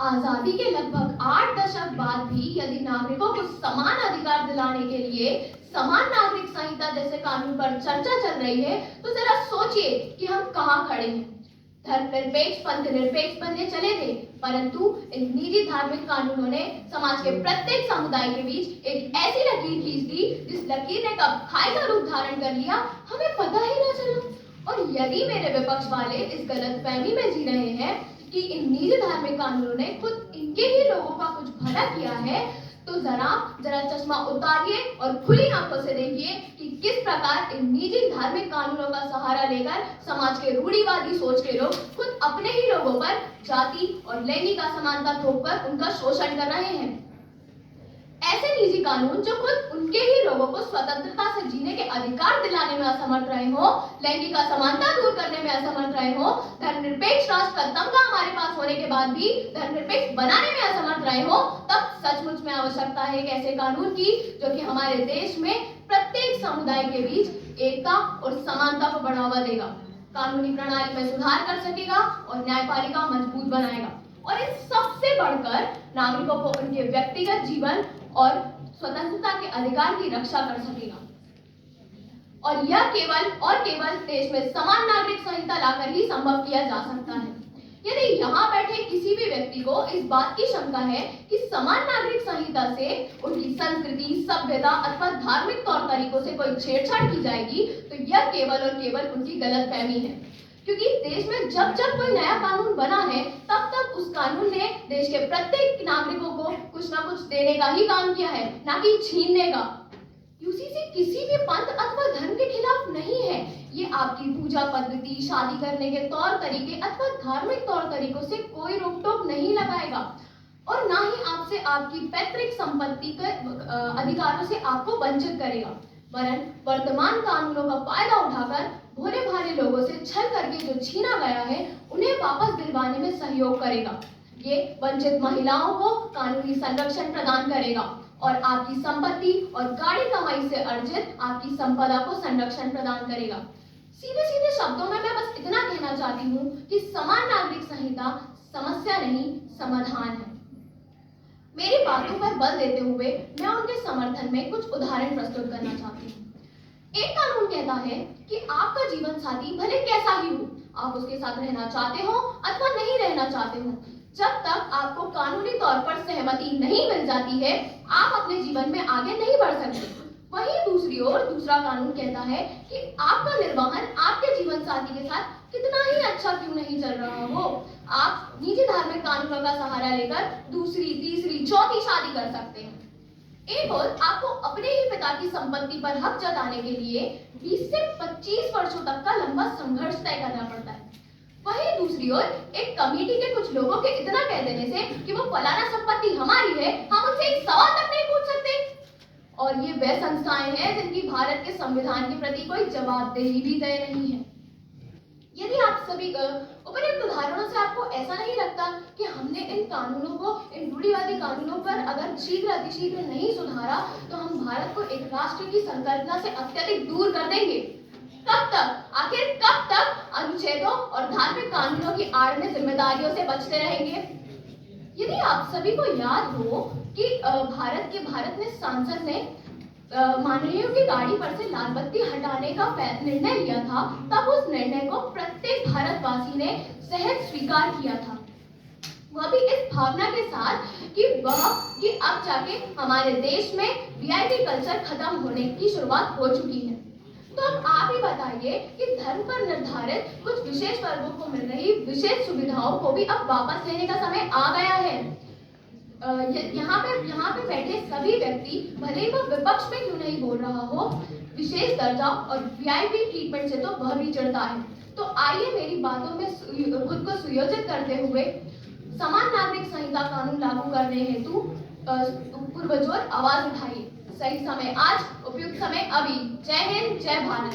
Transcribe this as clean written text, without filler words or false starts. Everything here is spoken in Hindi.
आजादी के लगभग 8 दशक बाद भी यदि नागरिकों को समान अधिकार दिलाने के लिए समान नागरिक संहिता जैसे कानून पर चर्चा चल रही है, तो जरा सोचिए कि हम कहां खड़े हैं। धर्मनिरपेक्ष पंथ निरपेक्ष बनने चले थे, परंतु इन निजी धार्मिक कानूनों ने समाज के प्रत्येक समुदाय के बीच एक ऐसी लकीर खींच दी जिस लकीर ने कब खाई का रूप धारण कर लिया, हमें पता ही ना चला। और यदि मेरे विपक्ष वाले इस गलतफहमी में जी रहे हैं कि इन निजी धार्मिक कानूनों ने खुद इनके ही लोगों का कुछ भला किया है, तो जरा चश्मा उतारिए और खुली आंखों से देखिए कि किस प्रकार इन निजी धार्मिक कानूनों का सहारा लेकर समाज के रूढ़िवादी सोच के लोग खुद अपने ही लोगों पर जाति और लैंगिक असमानता थोपकर उनका शोषण कर रहे हैं। ऐसे निजी कानून जो खुद उनके ही लोगों को स्वतंत्रता से जीने के अधिकार दिलाने में असमर्थ रहे हो, लैंगिक असमानता दूर करने में असमर्थ रहे हो, धर्मनिरपेक्ष राष्ट्र का तमगा हमारे पास होने के बाद भी धर्मनिरपेक्ष बनाने में असमर्थ रहे हो, तब सचमुच में आवश्यकता है एक ऐसे कानून की जो कि हमारे देश में प्रत्येक समुदाय के बीच एकता और समानता को बढ़ावा देगा, कानूनी प्रणाली में सुधार कर सकेगा और न्यायपालिका मजबूत बनाएगा, और इन सबसे बढ़कर नागरिकों को उनके व्यक्तिगत जीवन और स्वतंत्रता के अधिकार की रक्षा कर सकेगा। और यह केवल देश में समान नागरिक संहिता लाकर ही संभव किया जा सकता है। यदि यहाँ बैठे किसी भी व्यक्ति को इस बात की शंका है कि समान नागरिक संहिता से उनकी संस्कृति, सभ्यता अथवा धार्मिक तौर तरीकों से कोई छेड़छाड़ की जाएगी, तो यह केवल और केवल उनकी गलतफहमी है। क्योंकि देश में जब कोई नया कानून बना है, तब उस कानून ने देश के प्रत्येक नागरिकों को कुछ ना कुछ देने का ही काम किया है, ना कि छीनने का। यूसीसी किसी भी पंथ अथवा धर्म के खिलाफ नहीं है। ये आपकी पूजा पद्धति, शादी करने के तौर तरीके अथवा धार्मिक तौर तरीकों से कोई रोक टोक नहीं लगाएगा, और ना ही आपसे आपकी पैतृक संपत्ति के अधिकारों से आपको वंचित करेगा। वरन वर्तमान कानूनों का फायदा उठाकर भोले भाले लोगों से छल करके जो छीना गया है, उन्हें वापस दिलवाने में सहयोग करेगा। ये वंचित महिलाओं को कानूनी संरक्षण प्रदान करेगा और आपकी संपत्ति और गाढ़ी कमाई से अर्जित आपकी संपदा को संरक्षण प्रदान करेगा। सीधे सीधे शब्दों में मैं बस इतना कहना चाहती हूँ कि समान नागरिक संहिता समस्या नहीं, समाधान है। मेरी बातों पर बल देते हुए मैं उनके समर्थन में कुछ उदाहरण प्रस्तुत करना चाहती हूँ। एक कानून कहता है कि आपका जीवन साथी भले कैसा ही हो, आप उसके साथ रहना चाहते हो अथवा नहीं रहना चाहते हो, जब तक आपको कानूनी तौर पर सहमति नहीं मिल जाती है, आप अपने जीवन में आगे नहीं बढ़ सकते। वहीं दूसरी ओर दूसरा कानून कहता है कि आपका निर्वहन आपके जीवन साथी के साथ कितना ही अच्छा क्यों नहीं चल रहा हो, आप निजी धार्मिक कानूनों का सहारा लेकर दूसरी, तीसरी, चौथी शादी कर सकते हैं। एक और आपको अपने ही पिता की संपत्ति पर हक जताने के लिए 20 से 25 वर्षों तक का लंबा संघर्ष तय करना पड़ता है। वहीं दूसरी ओर एक कमेटी के कुछ लोगों के इतना कह देने से कि वो फलाना संपत्ति हमारी है, हम उनसे एक सवाल तक नहीं पूछ सकते। और ये वह संस्थाएं हैं जिनकी भारत के संविधान के प्रति कोई जवाबदेही भी तय नहीं है। यदि आप सभी उपयुक्त उदाहरणों से आपको ऐसा नहीं लगता कि हमने इन कानूनों को, इन रूढ़िवादी कानूनों पर अगर शीघ्र अतिशीघ्र नहीं सुधारा, तो हम भारत को एक राष्ट्र की संकल्पना से अत्यधिक दूर कर देंगे। कब तक, आखिर कब तक अनुच्छेदों और धार्मिक कानूनों की आड़ में जिम्मेदारियों से बचते रहेंगे? यदि आप सभी को याद हो कि भारत में सांसद ने माननीयों की गाड़ी पर से लाल बत्ती हटाने का निर्णय लिया था, तब उस निर्णय को प्रत्येक भारतवासी ने सहज स्वीकार किया था। वह भी इस भावना के साथ कि अब जाके हमारे देश में वीआईपी कल्चर खत्म होने की शुरुआत हो चुकी है। तो अब आप ही बताइए कि धर्म पर निर्धारित कुछ विशेष वर्गों को मिल रही विशेष सुविधाओं को भी अब वापस लेने का समय आ गया है। यहाँ पे बैठे सभी व्यक्ति, भले ही वह विपक्ष में क्यों नहीं बोल रहा हो, विशेष दर्जा और वीआईपी ट्रीटमेंट से तो वह भी चिढ़ता है। तो आइए मेरी बातों में खुद को सुयोजित करते हुए समान नागरिक संहिता कानून लागू करने हेतु पुरजोर आवाज उठाइए। सही समय आज, उपयुक्त समय अभी। जय हिंद, जय भारत।